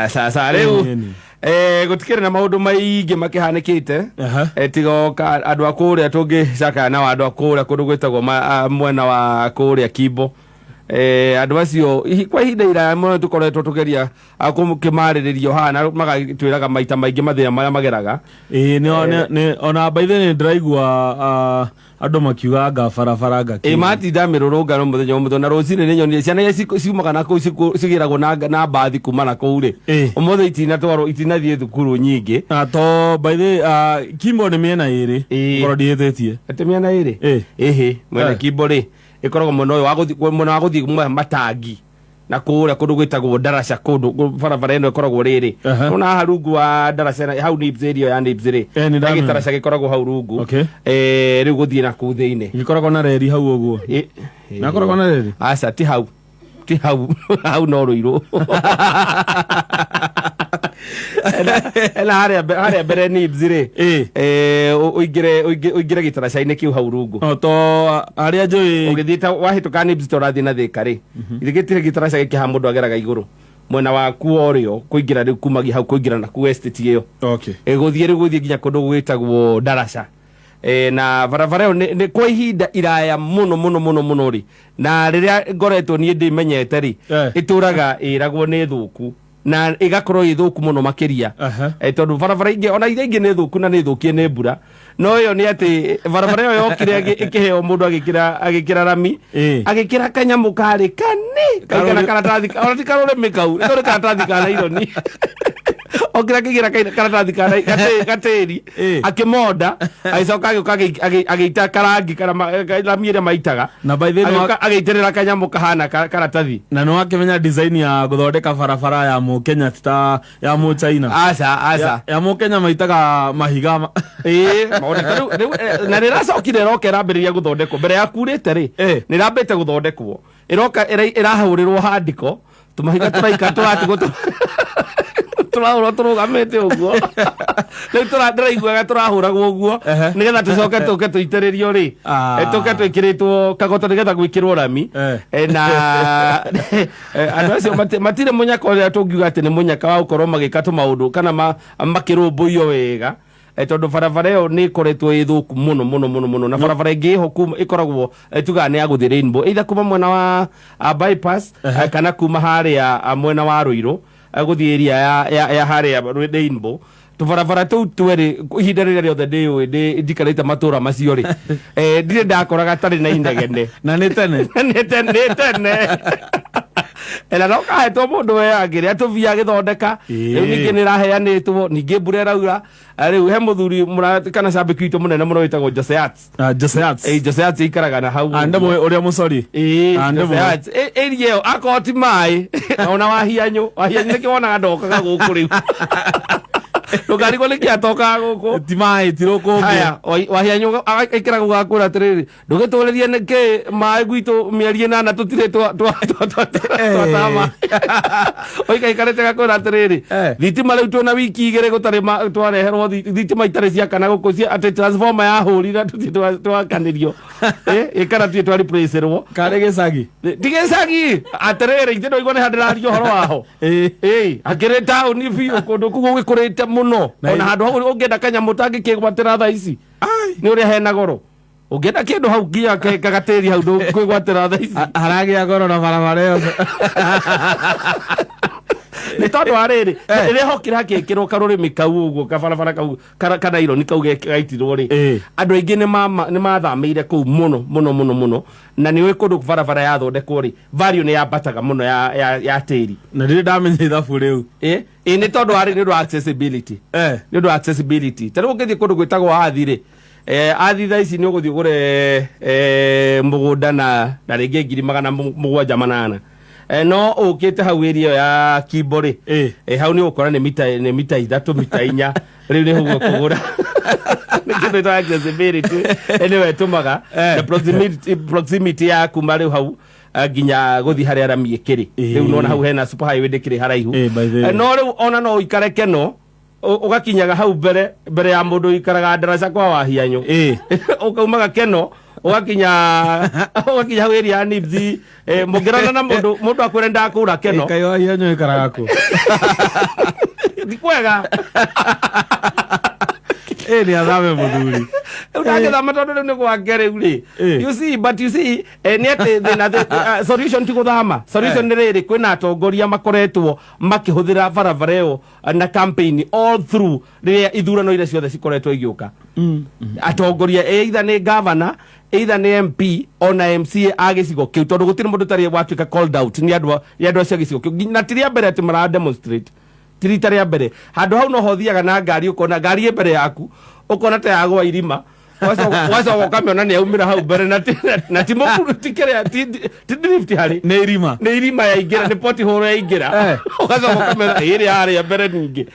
Sasa leo gutikire na maundu maingi makihanikite tigo andu akuria tungi caka na andu akuria kundu gwitagwo mwena wa kuria Kimbo andu acio kwa ihinda iraya muno tukoretwo tugeria akumukimariririo hana magatwiraga maita maingi mathina maria mageraga ona by the way ndiraigua andu makiuga nga barabara ngaki matinda mirurungano muthenya umwe na rocini ni nyoni ciana ciumaga na kuu cigiragwo na bathi kuma na kuu ri umuthe itinathie thukuru nyingi to by the Kimbo ni miena iri ngoro ndiethetie ati miena iri mwena Kimbo ri ikoragwo muno wa guthii matangi na kuria kundu gwitagwo Darasha kundu barabara ino ikoragwo riri una harungu wa Darasha hau ni ibzerio ya ibzere Darasha gikoragwo hau rungu riu guthii na ku thiine gikoragwo na reri hau uguo na koragwo na reri aca ti hau hau no ruiru ela haria bere ni ibzire uigire Gitarasha-ini kiu hau rungu to haria njui ugithita wahituka ni ibzito rathi na thika ri igitire Gitarasha gikiha mundu ageraga iguru mwena wa kuorio kuingira riu kumagi hau kuingira na ku estate iyo guthii nginya kundu gwitagwo Darasha na barabara ni kwa ihinda iraya muno ri na riria ngoretwo ni ndimenyete ri ituraga iragwo ni thuku na igakorwo ithuku muno makiria tondu barabara ingi ona ingi ni thuku na ni thukie ni mbura no yo ni ati barabara yo yokire ikiheo mundu agikira rami agikira kanyamu kari kana karatathi ona tikarore mikau ito karatathi kana ironi okira kigira karatathi kana gateri akimoda aicoka agita karangi kana rami ire maitaga na by the way agiterera kanyamu kahana karatathi na no akimenya design ya guthondeka barabara ya mu Kenya ta ya mu China aca ya mu Kenya maitaga mahiga na niracokire roka irambiriria guthondekwo mbere ya kurite ri nirambite guthondekwo iroka irahurirwo handiko tumahiga turaika turatigo turugamite uguo riu ndiraiguaga turahuragwo uguo nigetha tucoke tuitiririo ri tuke twikiritwo kagoto nigetha gwikirwo rami na andu acio matire munyaka uria tungiuga ati ni munyaka wa gukorwo magika tumaundu kana makirumbuio wega tondu barabara iyo ni ikoretwo ithuku muno na barabara ingi ho ikoragwo tuga ni ya guthi Rainbow either kuma mwena wa bypass kana kuma haria mwena wa Ruiru guthi area ya haria Rainbow tubarabara tu tweri ihinda riria riothe ndikarite matura macio ri ndire ndakoraga tari na indegene na ni tene ela no kahetwo mundu we agiria tuvia githondeka riu ningi niraheanitwo ningi mbura iraura riu he muthuri kana cabiki witu munene muno witagwo Joseats ikaraga na hau andamwe uria mucori Joseats area akoti mai ona wahianyu niki wonaga ndokaga guku riu Nugari ko liki atoka guku timai tiroko haya wahianyu ikira gugakura atiriri ndugitorerie niki mai gwitu mieri na tutire tama oika ikarete gakura atiriri thitima riu tuna wiki igere gutari twareherwo thitima itare cia kana guku cia ati transformer ya hurira twakanirio ikara twari replacerwo kare gicagi tigecagi atiriri itindo igone handirario horo waho akire town biu kundu kugugikurite muno ona handu hau ungienda kanyamu tangi kigwatira tha ici ni uria hena goro ungienda kindu hau nginya kagateri hau kwigwatira tha ici haragia goro na barabara yo ni tondu ariri riria hokira hakikirwo karurimi kau uguo kabarabara kau kana iro ni kau gaitirwo ri andu aingi ni mathameire kuu muno na ni wikundu barabara yathondekwo ri value ni yambataga muno ya tiri na ndiri ndamenya ithabu riu ni tondu ari ni accessibility ni accessibility tari ungithi kundu gwitagwo athire athitha ici ni uguthi ugure mugunda na ringi 780 no ukite hau area ya Kimbo ri hau ni ukora ni mita 3 mita 4 riu ni hugo kugura nikindo ta accessibility anyway tumaga the proximity ya kuma riu hau ginya guthi haria rami ikiri riu nona hau hena super highway ndikiri haraihu no riu ona no ikare keno ugakinyaga hau mbere ya mundu ikaraga Darasha kwa wahianyu ukaumaga keno ugakinya wiri ya nibzi mugirana na mundu akwenda akura keno kayo yanyo ikarako dikwega ni athame muthuri unageza matondo ni kwa gere uli you see ni ate the solution ti guthama solution ni riri kwina atongoria makoretwo makihuthira barabareo na campaign all through riria ithurano ire ciothe cikoretwo igiuka atongoria either ni governor either ni MP ona MCA agicigo kiu tondu gutiri mundu tari watuika called out ni andu acio gicigo kiu na tiria mbere ati mara demonstrate tirita ria mbere handu hau no hothiaga na ngari ukona ngari mbere yaku ukona ta yagwa irima waso ukamiona ni aumira hau mbere na ti mukuru tikere ti drift hari ni irima ya ingira ni poti horo ya ingira waso ukamiona iri hari ya mbere ningi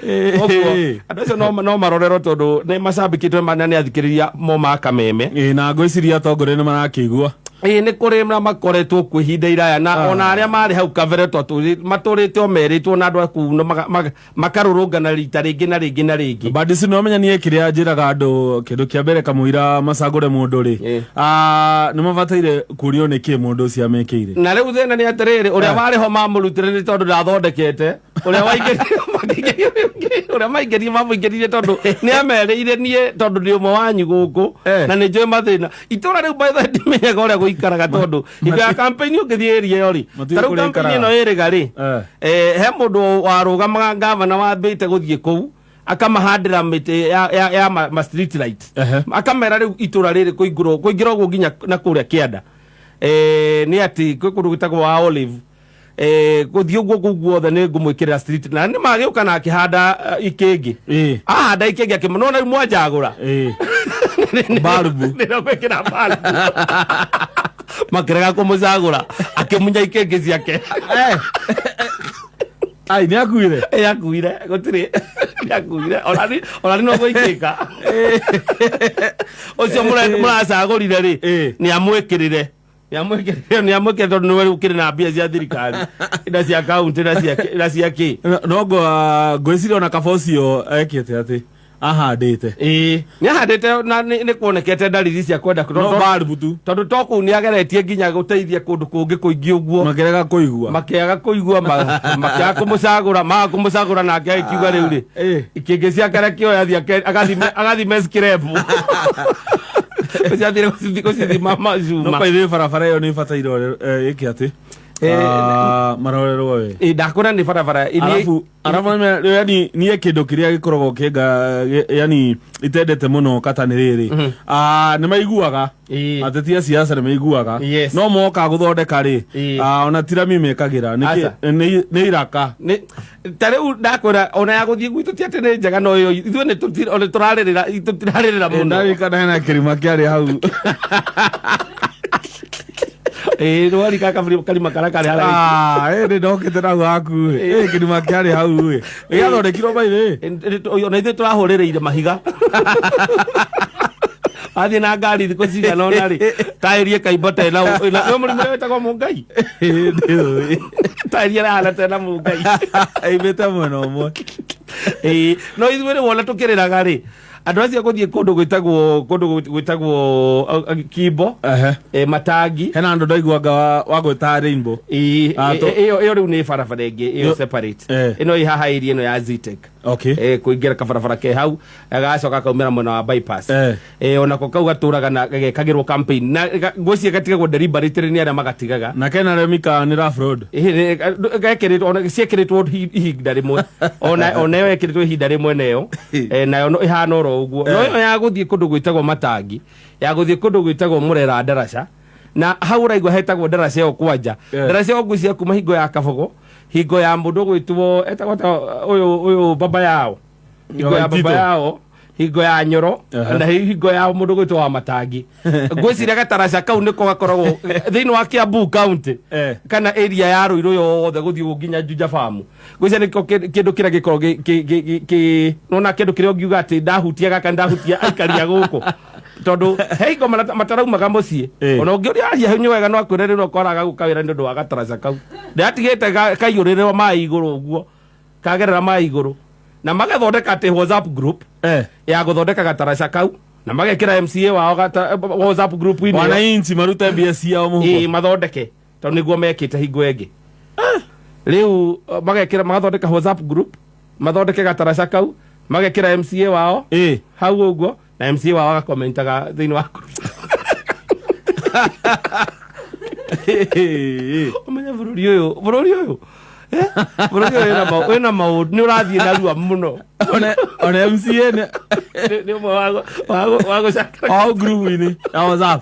adoso no marorero tondu ni macambikitwe manane athikiriria mo makameme na ngwiciria tongore ni marakigua ni kuri na makoretwo kwihinda iraya na ona aria mari hau kavere maturite omeritwo na andu akuno makarurungana rita ringi na ringi na ringi badisi no menya nie kiria njiraga andu kindu kia mbere kamuira macagure mundu ri ni mabataire kurio ni ki mundu cia mekeire na riu thena ni atiriri uria wari ho mamurutire ni tondu ndathondekete uria maingeri mamuingeririe tondu ni ameriire nie tondu ndi umwe wanyu guku na ni njoi mathina itura riu by the ndimenyaga uria ikaraga tondu iga campaign ukithie area yo ri taru campaign no iriga ri he mundu warugamaga governor wa mbite guthie kou akamahandira miti ya ma street light akamera riu itura riri kuingira uguo nginya na kuria kianda ni ati kundu gitagwo wa Olive guthie uguo guothe ni ngumwikirira street na ni magiuka na akihanda ikingi ahanda ikingi akimonona mwajagura balbu ndio kwekira balbu makirega kumucagura akimunya ikengi ciake ai ni akuire gutiri ni akuire orani no gwikika ocio muracagurire ri ni amwikirire tondu niwe ukiri na mbia cia thirikari ina cia kaunti na cia ki nogo ngwiciria ona kabocio ekite ati ahandite ni ahandite na ni kuonekete dalili cia kwenda no balbu tu tondu toku ni ageretie nginya guteithia kundu kungi kuingi uguo makiraga kuigua makiaga kumucagura na akiuga riu ri ikingi cia kare kio agathi meskirebu uciathire gucithima mazuma no paithe barabara iyo ni bataire iki ati marorerwo we ndakuna ni barabara arafu yani ni kindu kiria gikoragwo kinga yani itendete muno kata ni riri ni maiguaga ateti a siasa ni maiguaga no moka guthondeka ri ona tira mimekagira ni iraka tariu ndakwira ona ya guthie gwitu ti ati ni njega no yo ithu ni tutirarira muno ndagikana na kirima kiari hau rwari kaka kalima karakari hala ni ndokite na gwaku kirima kiari hau we gathondekirwo baithe ona ithe turahurireire mahiga athi na ngari thiko cigana ona ri tairie kaimbo tena no murimu wetagwo mungai tairie hana tena mungai aimete mwena umwe no ithuĩ rĩ wona tũkĩrĩraga rĩ andũ acio gũthiĩ kũndũ gwĩtagwo Kimbo Matangi hena andũ ndaiguanga wa gwĩta Rainbow ĩyo rĩu nĩ barabara ĩngĩ ĩyo separate ĩno ĩ haha area ĩno ya Zetech kũingĩra kabarabara ke hau gagacoka kaumĩra mwena wa bypass onako kau gatũraga na gekagĩrwo campaign na ngwĩciria gatigagwo deliberately nĩ arĩa magatigaga na kena remika nĩ rough road gekĩrĩtwo ona ciĩkĩrĩtwo ihinda rĩmwe ona ĩyo ĩkĩrĩtwo ihinda rĩmwe nayo nayo ĩhana oro ũguo no ĩyo ya gũthiĩ kũndũ gwĩtagwo Matangi ya gũthiĩ kũndũ gwĩtagwo Murera Ndaraca na hau raigua hetagwo Ndaraca ĩyo kwanja Ndaraca ĩyo ngwĩciria kuma hingo ya Kabogo hingo ya mũndũ gwĩtwo etagwo ũyũ baba yao hingo ya baba yao hingo ya Nyoro na hingo ya mũndũ gwĩtwo wa Matangi ngwĩciria Gataraca kau nĩko gakoragwo thĩinĩ wa Kiambu County kana area ya Ruiru yothe gũthiĩ nginya Juja Farm ngwĩciria nĩko kĩndũ kĩrĩa gĩkoragwo nona kĩndũ kĩrĩa ũngiuga atĩ ndahutia gaka ndahutia aikaria gũkũ tondu heigo mataraumaga mucii ona ungiuria hinya wega no akwirererwo koraga gukawira ndu wa Gataraca kau ndatigite kaiyurirwo mai iguru uguo kagerera mai iguru na magathondeka ati WhatsApp group ya guthondeka Gataraca kau na magekira MCA wao gata WhatsApp group ini wananchi maruta BSC yao muhuko mathondeke to niguo mekite hingo engi riu magekira magathondeka WhatsApp group mathondeke gataraca kau magekira MCA wao hau uguo na MCA wao agakomentaga thiini wa omenya bururi uyu wena maundu ni urathie narua muno ona MCA ni wago shaka group ini ya WhatsApp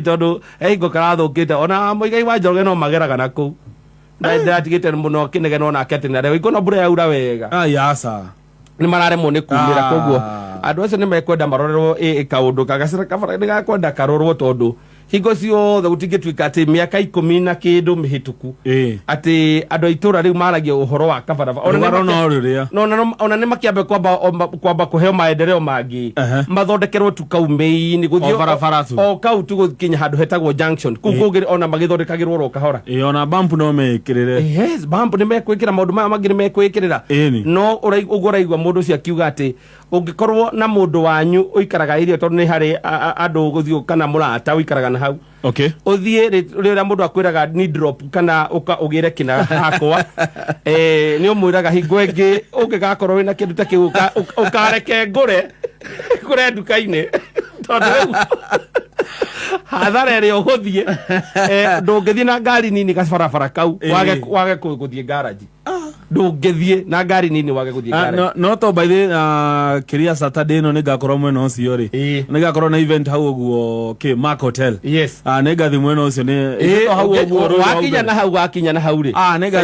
tondu ngo karathukite ona muigai wa Njoroge no mageraga naku ndatigite muno kinegeno na akete na iko na mbura yaura wega yasa ni mararemwo ni kumira koguo andu acio ni mekwenda marorerwo kaundu kagacira kabara ni gakwenda karorwo tondu hingo ciothe gutingituika ati miaka 10 na kindu mihituku ati andu aitura riu maragia uhoro wa kabaraba ona ni makiambe kwamba kuheo maendeleo mangi mathondekerwo tu kaumeini guthio o kau tu gukinya handu hetagwo junction kukugira ona magithondekagirwo ro kahora ona bump no mekirire yes bump ni mekwikira maundu maya mangi ni mekwikirira no uguraigwa mundu cia kiuga ati ungikorwo na mundu wanyu uikaraga irio tondu ni hari andu guthio kana murata uikaraga na hau uthie rira mundu akwiraga ni drop kana ugire kina hakwa ni umwiraga hingo engi ungigakorwo wina kindu ta kiu ukareke ngure nduka-ini tondu hathara iri uguthie ndungithie na ngari nini gabarabara kau wage guthie garage ndungithie na ngari nini wage guthie garage no to by the kiria Saturday no nigakorwo mwena ucio ri nigakorwo na event hau uguo Mark Hotel nigathi mwena ucio ni hau uguo wakinya na hau ri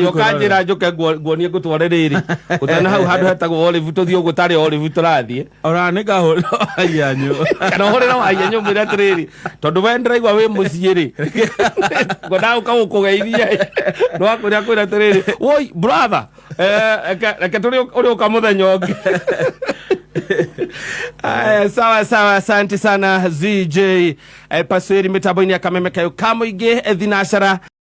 ukanjira njuke nguonie ngutware riri utana hau handu hetagwo Olive tuthio gutari Olive turathie ora nigahurira ayanyu kana hurira ayanyu mwira atiriri tondu we ndiraigua wi mucii ri ngona ukagukugeithia no akwira kwira atiriri woi brother reke turi uka muthenya ungi sawa asante sana ZJ Pasweri mitambo-ini ya Kameme kayo kamuingi thinashara